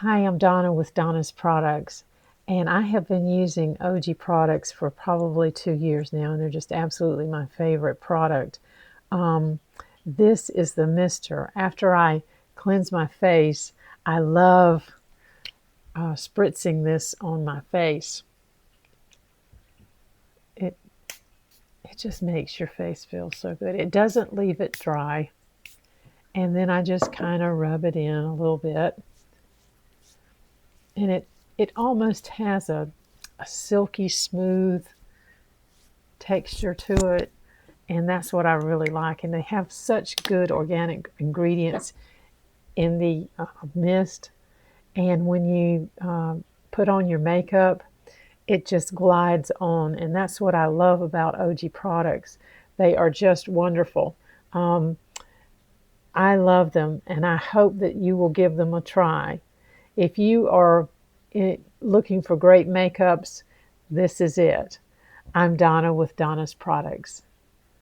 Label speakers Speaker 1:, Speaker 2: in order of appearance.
Speaker 1: Hi, I'm Donna with Donna's Products, and I have been using Ogee products for probably 2 years now, and they're just absolutely my favorite product. Um, this is the mister. After I cleanse my face, I love spritzing this on my face. It, it just makes your face feel so good. It doesn't leave it dry, and then I just kind of rub it in a little bit, and it almost has a silky smooth texture to it, and that's what I really like. And they have such good organic ingredients in the mist, and when you put on your makeup, it just glides on, and that's what I love about Ogee products. They are just wonderful. um, I love them, and I hope that you will give them a try. If you are looking for great makeups, this is it. I'm Donna with Donna's Products.